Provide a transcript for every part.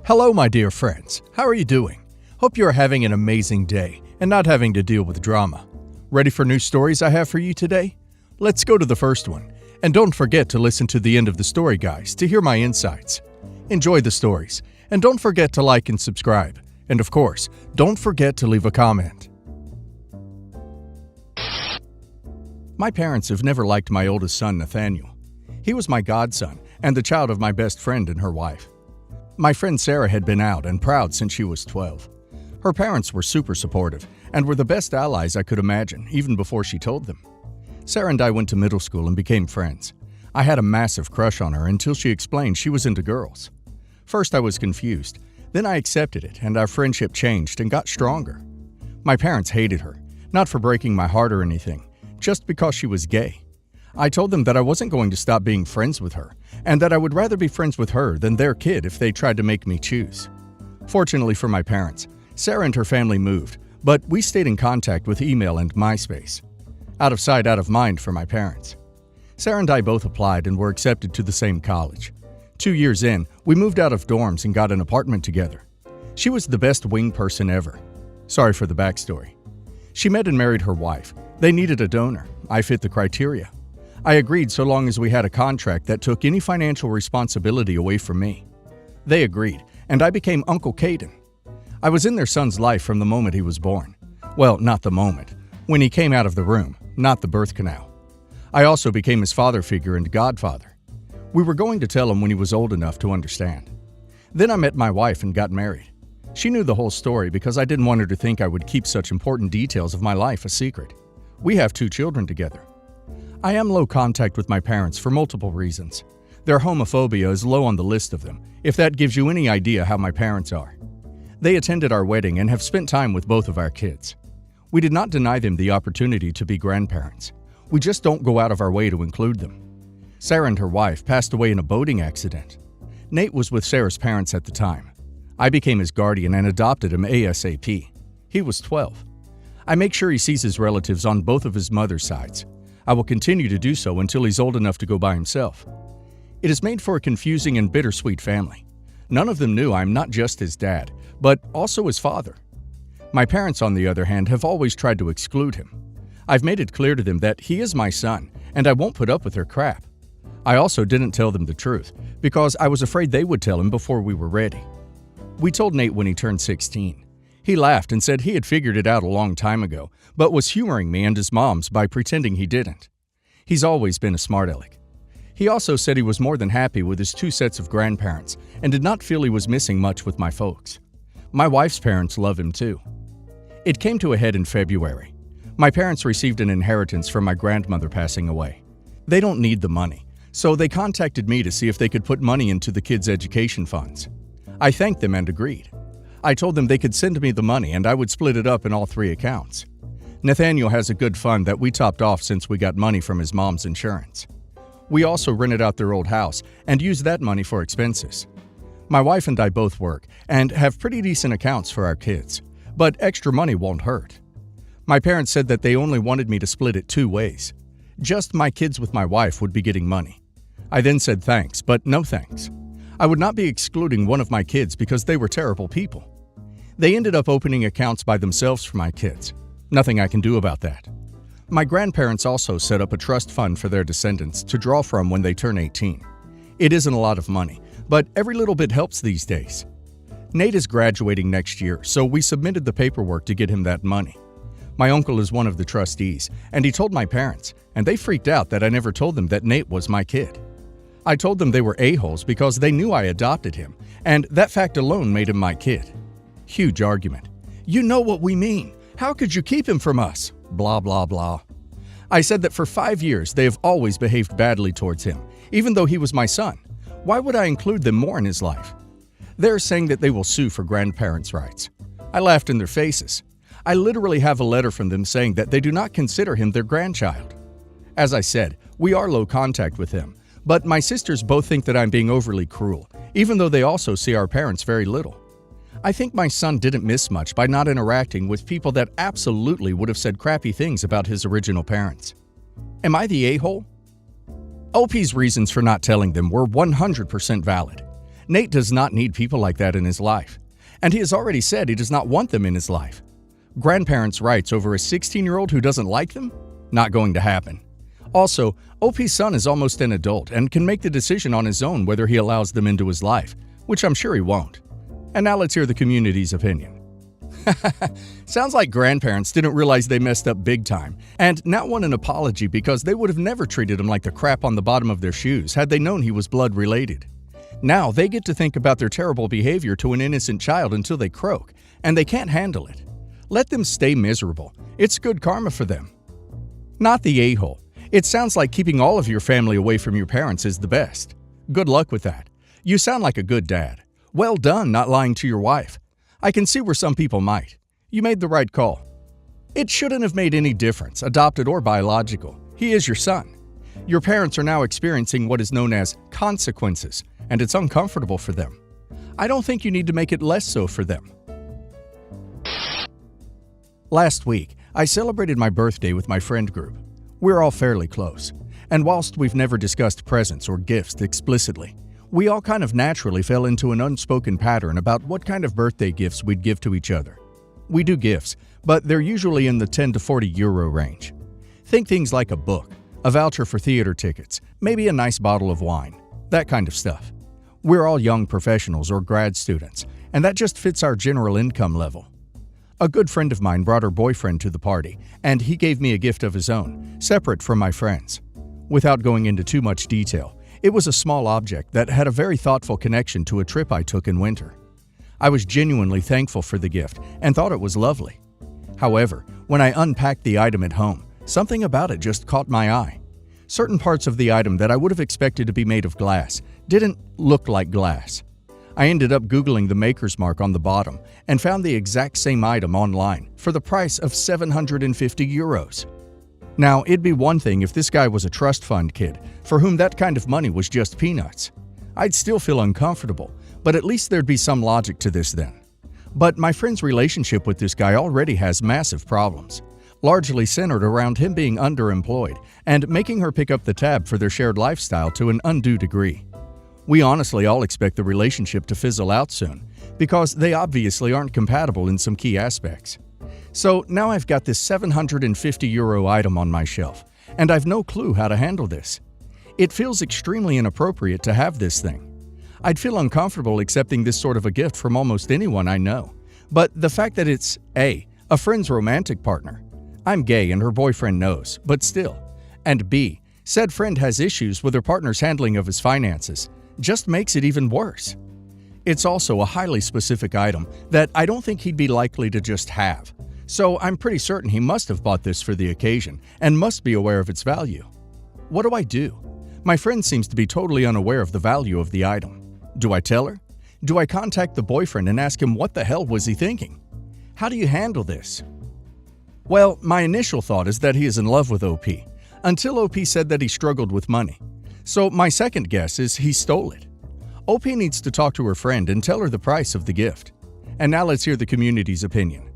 Hello, my dear friends. How are you doing? Hope you are having an amazing day and not having to deal with drama. Ready for new stories I have for you today? Let's go to the first one. And don't forget to listen to the end of the story, guys, to hear my insights. Enjoy the stories, and don't forget to like and subscribe. And of course, don't forget to leave a comment. My parents have never liked my oldest son, Nathaniel. He was my godson and the child of my best friend and her wife. My friend Sarah had been out and proud since she was 12. Her parents were super supportive and were the best allies I could imagine, even before she told them. Sarah and I went to middle school and became friends. I had a massive crush on her until she explained she was into girls. First I was confused, then I accepted it and our friendship changed and got stronger. My parents hated her, not for breaking my heart or anything, just because she was gay. I told them that I wasn't going to stop being friends with her, and that I would rather be friends with her than their kid if they tried to make me choose. Fortunately for my parents, Sarah and her family moved, but we stayed in contact with email and MySpace. Out of sight, out of mind for my parents. Sarah and I both applied and were accepted to the same college. 2 years in, we moved out of dorms and got an apartment together. She was the best wing person ever. Sorry for the backstory. She met and married her wife. They needed a donor. I fit the criteria. I agreed so long as we had a contract that took any financial responsibility away from me. They agreed, and I became Uncle Caden. I was in their son's life from the moment he was born. Well, not the moment. When he came out of the room, not the birth canal. I also became his father figure and godfather. We were going to tell him when he was old enough to understand. Then I met my wife and got married. She knew the whole story because I didn't want her to think I would keep such important details of my life a secret. We have 2 children together. I am low contact with my parents for multiple reasons. Their homophobia is low on the list of them, if that gives you any idea how my parents are. They attended our wedding and have spent time with both of our kids. We did not deny them the opportunity to be grandparents. We just don't go out of our way to include them. Sarah and her wife passed away in a boating accident. Nate was with Sarah's parents at the time. I became his guardian and adopted him ASAP. He was 12. I make sure he sees his relatives on both of his mother's sides. I will continue to do so until he's old enough to go by himself. It is made for a confusing and bittersweet family. None of them knew I'm not just his dad, but also his father. My parents, on the other hand, have always tried to exclude him. I've made it clear to them that he is my son, and I won't put up with their crap. I also didn't tell them the truth, because I was afraid they would tell him before we were ready. We told Nate when he turned 16. He laughed and said he had figured it out a long time ago, but was humoring me and his moms by pretending he didn't. He's always been a smart aleck. He also said he was more than happy with his 2 sets of grandparents and did not feel he was missing much with my folks. My wife's parents love him too. It came to a head in February. My parents received an inheritance from my grandmother passing away. They don't need the money, so they contacted me to see if they could put money into the kids' education funds. I thanked them and agreed. I told them they could send me the money and I would split it up in all 3 accounts. Nathaniel has a good fund that we topped off since we got money from his mom's insurance. We also rented out their old house and used that money for expenses. My wife and I both work and have pretty decent accounts for our kids, but extra money won't hurt. My parents said that they only wanted me to split it 2 ways. Just my kids with my wife would be getting money. I then said thanks, but no thanks. I would not be excluding one of my kids because they were terrible people. They ended up opening accounts by themselves for my kids. Nothing I can do about that. My grandparents also set up a trust fund for their descendants to draw from when they turn 18. It isn't a lot of money, but every little bit helps these days. Nate is graduating next year, so we submitted the paperwork to get him that money. My uncle is one of the trustees, and he told my parents, and they freaked out that I never told them that Nate was my kid. I told them they were a-holes because they knew I adopted him, and that fact alone made him my kid. Huge argument. You know what we mean. How could you keep him from us? Blah, blah, blah. I said that for 5 years they have always behaved badly towards him, even though he was my son. Why would I include them more in his life? They're saying that they will sue for grandparents' rights. I laughed in their faces. I literally have a letter from them saying that they do not consider him their grandchild. As I said, we are low contact with him, but my sisters both think that I'm being overly cruel, even though they also see our parents very little. I think my son didn't miss much by not interacting with people that absolutely would have said crappy things about his original parents. Am I the a-hole? OP's reasons for not telling them were 100% valid. Nate does not need people like that in his life, and he has already said he does not want them in his life. Grandparents' rights over a 16-year-old who doesn't like them? Not going to happen. Also, OP's son is almost an adult and can make the decision on his own whether he allows them into his life, which I'm sure he won't. And now let's hear the community's opinion. Sounds like grandparents didn't realize they messed up big time and now want an apology because they would have never treated him like the crap on the bottom of their shoes had they known he was blood related. Now they get to think about their terrible behavior to an innocent child until they croak, and they can't handle it. Let them stay miserable. It's good karma for them. Not the a-hole. It sounds like keeping all of your family away from your parents is the best. Good luck with that. You sound like a good dad. Well done not lying to your wife. I can see where some people might. You made the right call. It shouldn't have made any difference, adopted or biological. He is your son. Your parents are now experiencing what is known as consequences, and it's uncomfortable for them. I don't think you need to make it less so for them. Last week, I celebrated my birthday with my friend group. We're all fairly close, and whilst we've never discussed presents or gifts explicitly, we all kind of naturally fell into an unspoken pattern about what kind of birthday gifts we'd give to each other. We do gifts, but they're usually in the 10 to 40 euro range. Think things like a book, a voucher for theater tickets, maybe a nice bottle of wine, that kind of stuff. We're all young professionals or grad students, and that just fits our general income level. A good friend of mine brought her boyfriend to the party, and he gave me a gift of his own, separate from my friends. Without going into too much detail, it was a small object that had a very thoughtful connection to a trip I took in winter. I was genuinely thankful for the gift and thought it was lovely. However, when I unpacked the item at home, something about it just caught my eye. Certain parts of the item that I would have expected to be made of glass didn't look like glass. I ended up Googling the maker's mark on the bottom and found the exact same item online for the price of 750 euros. Now, it'd be one thing if this guy was a trust fund kid for whom that kind of money was just peanuts. I'd still feel uncomfortable, but at least there'd be some logic to this then. But my friend's relationship with this guy already has massive problems, largely centered around him being underemployed and making her pick up the tab for their shared lifestyle to an undue degree. We honestly all expect the relationship to fizzle out soon, because they obviously aren't compatible in some key aspects. So now I've got this 750 euro item on my shelf, and I've no clue how to handle this. It feels extremely inappropriate to have this thing. I'd feel uncomfortable accepting this sort of a gift from almost anyone I know, but the fact that it's A, a friend's romantic partner. I'm gay and her boyfriend knows, but still. And B, said friend has issues with her partner's handling of his finances, just makes it even worse. It's also a highly specific item that I don't think he'd be likely to just have, so I'm pretty certain he must have bought this for the occasion and must be aware of its value. What do I do? My friend seems to be totally unaware of the value of the item. Do I tell her? Do I contact the boyfriend and ask him what the hell was he thinking? How do you handle this? Well, my initial thought is that he is in love with OP, until OP said that he struggled with money. So my second guess is he stole it. OP needs to talk to her friend and tell her the price of the gift. And now let's hear the community's opinion.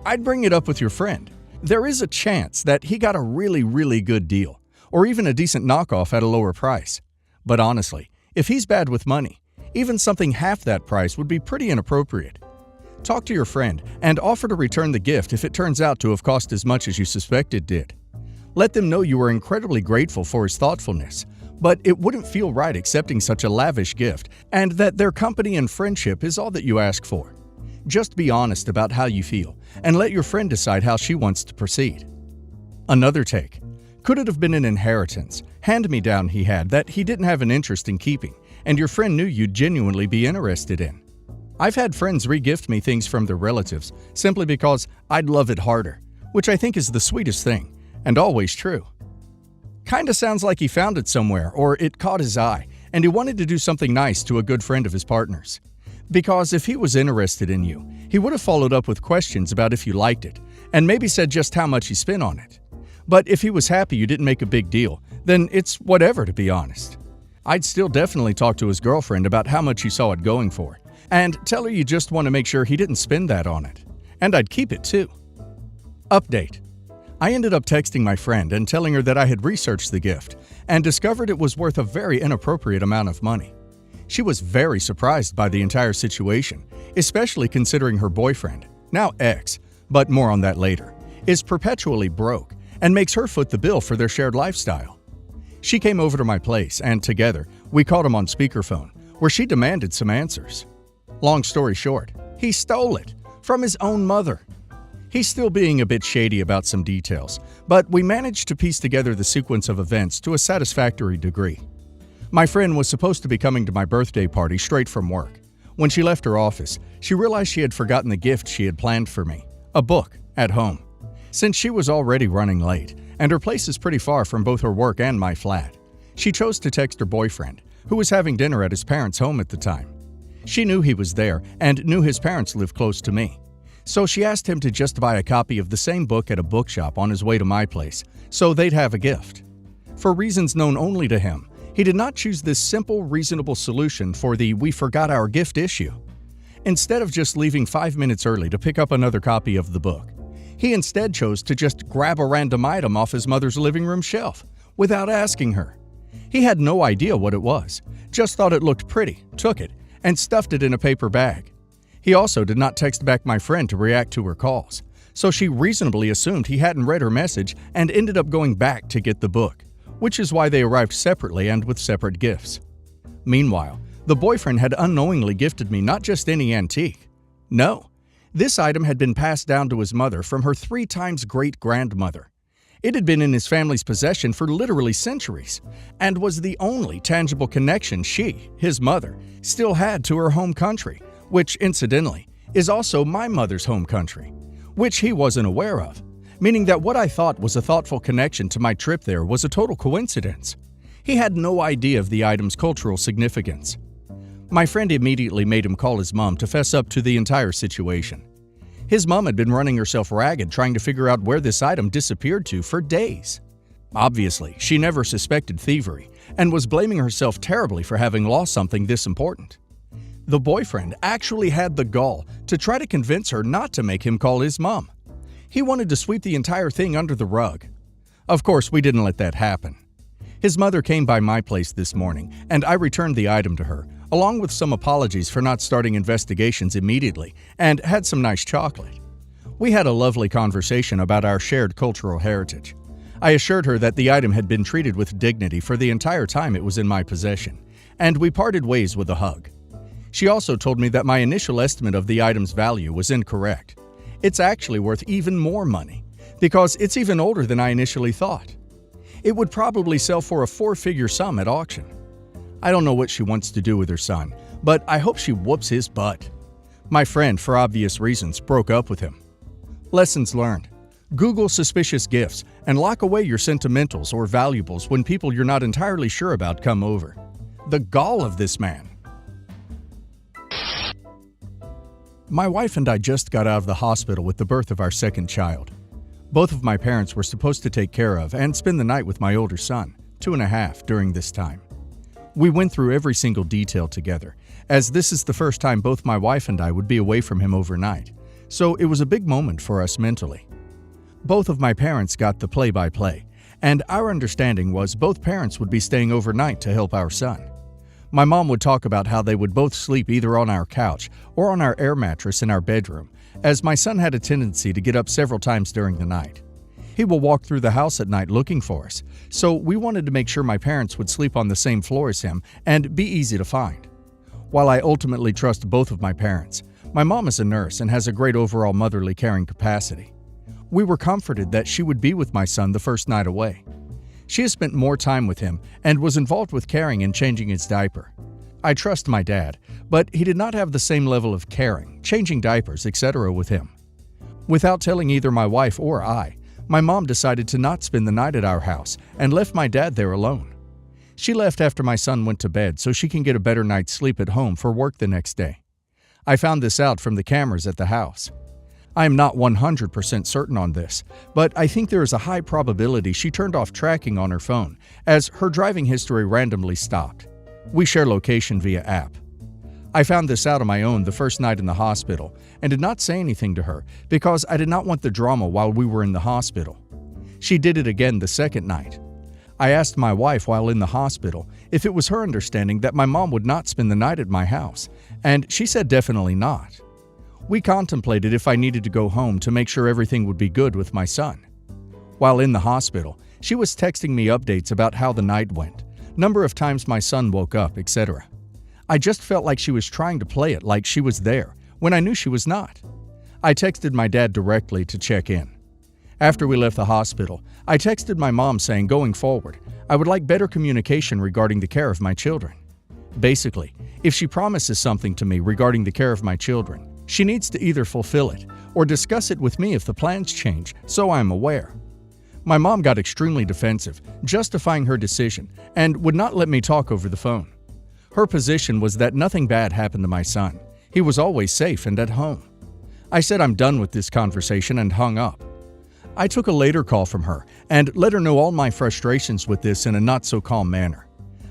I'd bring it up with your friend. There is a chance that he got a really good deal, or even a decent knockoff at a lower price. But honestly, if he's bad with money, even something half that price would be pretty inappropriate. Talk to your friend and offer to return the gift if it turns out to have cost as much as you suspect it did. Let them know you are incredibly grateful for his thoughtfulness, but it wouldn't feel right accepting such a lavish gift and that their company and friendship is all that you ask for. Just be honest about how you feel and let your friend decide how she wants to proceed. Another take. Could it have been an inheritance, hand-me-down he had that he didn't have an interest in keeping, and your friend knew you'd genuinely be interested in? I've had friends re-gift me things from their relatives simply because I'd love it harder, which I think is the sweetest thing, and always true. Kinda sounds like he found it somewhere or it caught his eye, and he wanted to do something nice to a good friend of his partner's. Because if he was interested in you, he would have followed up with questions about if you liked it, and maybe said just how much he spent on it. But if he was happy you didn't make a big deal, then it's whatever, to be honest. I'd still definitely talk to his girlfriend about how much you saw it going for, and tell her you just want to make sure he didn't spend that on it. And I'd keep it too. Update. I ended up texting my friend and telling her that I had researched the gift and discovered it was worth a very inappropriate amount of money. She was very surprised by the entire situation, especially considering her boyfriend, now ex, but more on that later, is perpetually broke and makes her foot the bill for their shared lifestyle. She came over to my place and together, we called him on speakerphone, where she demanded some answers. Long story short, he stole it from his own mother. He's still being a bit shady about some details, but we managed to piece together the sequence of events to a satisfactory degree. My friend was supposed to be coming to my birthday party straight from work. When she left her office, she realized she had forgotten the gift she had planned for me, a book, at home. Since she was already running late, and her place is pretty far from both her work and my flat, she chose to text her boyfriend, who was having dinner at his parents' home at the time. She knew he was there and knew his parents lived close to me. So she asked him to just buy a copy of the same book at a bookshop on his way to my place, so they'd have a gift. For reasons known only to him, he did not choose this simple, reasonable solution for the "we forgot our gift" issue. Instead of just leaving 5 minutes early to pick up another copy of the book, he instead chose to just grab a random item off his mother's living room shelf, without asking her. He had no idea what it was, just thought it looked pretty, took it, and stuffed it in a paper bag. He also did not text back my friend to react to her calls, so she reasonably assumed he hadn't read her message and ended up going back to get the book, which is why they arrived separately and with separate gifts. Meanwhile, the boyfriend had unknowingly gifted me not just any antique. No, this item had been passed down to his mother from her 3 times great-grandmother. It had been in his family's possession for literally centuries, and was the only tangible connection she, his mother, still had to her home country, which, incidentally, is also my mother's home country, which he wasn't aware of, meaning that what I thought was a thoughtful connection to my trip there was a total coincidence. He had no idea of the item's cultural significance. My friend immediately made him call his mom to fess up to the entire situation. His mom had been running herself ragged trying to figure out where this item disappeared to for days. Obviously, she never suspected thievery and was blaming herself terribly for having lost something this important. The boyfriend actually had the gall to try to convince her not to make him call his mom. He wanted to sweep the entire thing under the rug. Of course, we didn't let that happen. His mother came by my place this morning, and I returned the item to her, along with some apologies for not starting investigations immediately, and had some nice chocolate. We had a lovely conversation about our shared cultural heritage. I assured her that the item had been treated with dignity for the entire time it was in my possession, and we parted ways with a hug. She also told me that my initial estimate of the item's value was incorrect. It's actually worth even more money, because it's even older than I initially thought. It would probably sell for a 4-figure sum at auction. I don't know what she wants to do with her son, but I hope she whoops his butt. My friend, for obvious reasons, broke up with him. Lessons learned. Google suspicious gifts and lock away your sentimentals or valuables when people you're not entirely sure about come over. The gall of this man. My wife and I just got out of the hospital with the birth of our second child. Both of my parents were supposed to take care of and spend the night with my older son, 2.5, during this time. We went through every single detail together, as this is the first time both my wife and I would be away from him overnight, so it was a big moment for us mentally. Both of my parents got the play-by-play, and our understanding was both parents would be staying overnight to help our son. My mom would talk about how they would both sleep either on our couch or on our air mattress in our bedroom, as my son had a tendency to get up several times during the night. He will walk through the house at night looking for us, so we wanted to make sure my parents would sleep on the same floor as him and be easy to find. While I ultimately trust both of my parents, my mom is a nurse and has a great overall motherly caring capacity. We were comforted that she would be with my son the first night away. She has spent more time with him and was involved with caring and changing his diaper. I trust my dad, but he did not have the same level of caring, changing diapers, etc. with him. Without telling either my wife or I, my mom decided to not spend the night at our house and left my dad there alone. She left after my son went to bed so she can get a better night's sleep at home for work the next day. I found this out from the cameras at the house. I am not 100% certain on this, but I think there is a high probability she turned off tracking on her phone as her driving history randomly stopped. We share location via app. I found this out on my own the first night in the hospital and did not say anything to her because I did not want the drama while we were in the hospital. She did it again the second night. I asked my wife while in the hospital if it was her understanding that my mom would not spend the night at my house, and she said definitely not. We contemplated if I needed to go home to make sure everything would be good with my son. While in the hospital, she was texting me updates about how the night went, number of times my son woke up, etc. I just felt like she was trying to play it like she was there, when I knew she was not. I texted my dad directly to check in. After we left the hospital, I texted my mom saying going forward, I would like better communication regarding the care of my children. Basically, if she promises something to me regarding the care of my children, she needs to either fulfill it or discuss it with me if the plans change, so I am aware. My mom got extremely defensive, justifying her decision, and would not let me talk over the phone. Her position was that nothing bad happened to my son. He was always safe and at home. I said I'm done with this conversation and hung up. I took a later call from her and let her know all my frustrations with this in a not-so-calm manner.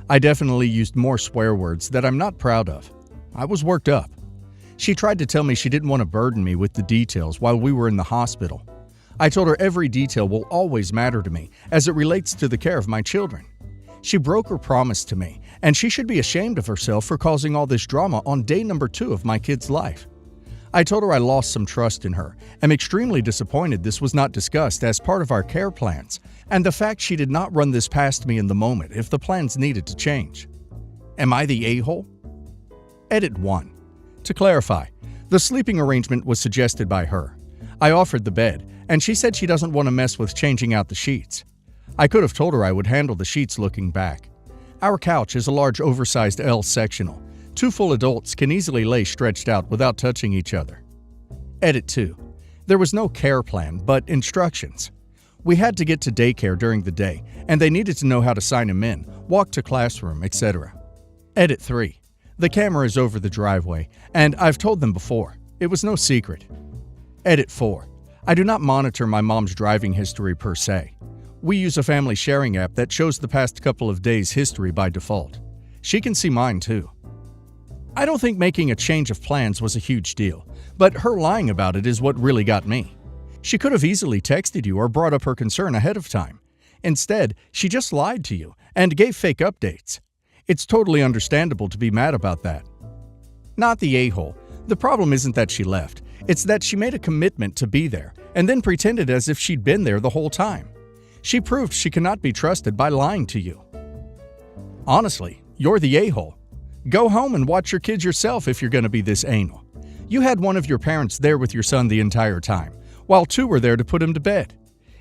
I definitely used more swear words that I'm not proud of. I was worked up. She tried to tell me she didn't want to burden me with the details while we were in the hospital. I told her every detail will always matter to me as it relates to the care of my children. She broke her promise to me, and she should be ashamed of herself for causing all this drama on day number 2 of my kid's life. I told her I lost some trust in her, am extremely disappointed this was not discussed as part of our care plans, and the fact she did not run this past me in the moment if the plans needed to change. Am I the a-hole? Edit 1. To clarify, the sleeping arrangement was suggested by her. I offered the bed, and she said she doesn't want to mess with changing out the sheets. I could have told her I would handle the sheets looking back. Our couch is a large oversized L sectional. 2 full adults can easily lay stretched out without touching each other. Edit 2. There was no care plan, but instructions. We had to get to daycare during the day, and they needed to know how to sign him in, walk to classroom, etc. Edit 3. The camera is over the driveway, and I've told them before. It was no secret. Edit 4. I do not monitor my mom's driving history per se. We use a family sharing app that shows the past couple of days' history by default. She can see mine too. I don't think making a change of plans was a huge deal, but her lying about it is what really got me. She could have easily texted you or brought up her concern ahead of time. Instead, she just lied to you and gave fake updates. It's totally understandable to be mad about that. Not the a-hole. The problem isn't that she left. It's that she made a commitment to be there and then pretended as if she'd been there the whole time. She proved she cannot be trusted by lying to you. Honestly, you're the a-hole. Go home and watch your kids yourself if you're going to be this anal. You had one of your parents there with your son the entire time, while 2 were there to put him to bed.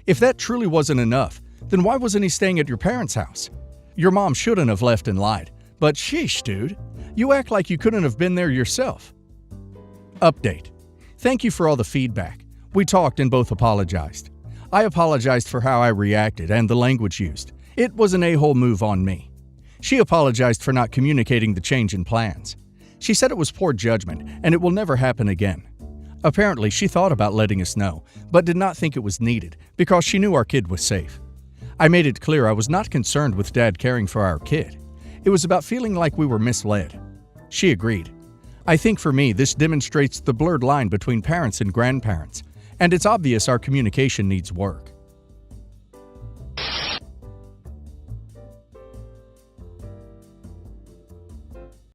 If that truly wasn't enough, then why wasn't he staying at your parents' house? Your mom shouldn't have left and lied, but sheesh, dude. You act like you couldn't have been there yourself. Update. Thank you for all the feedback. We talked and both apologized. I apologized for how I reacted and the language used. It was an a-hole move on me. She apologized for not communicating the change in plans. She said it was poor judgment and it will never happen again. Apparently, she thought about letting us know, but did not think it was needed because she knew our kid was safe. I made it clear I was not concerned with Dad caring for our kid. It was about feeling like we were misled. She agreed. I think for me, this demonstrates the blurred line between parents and grandparents, and it's obvious our communication needs work.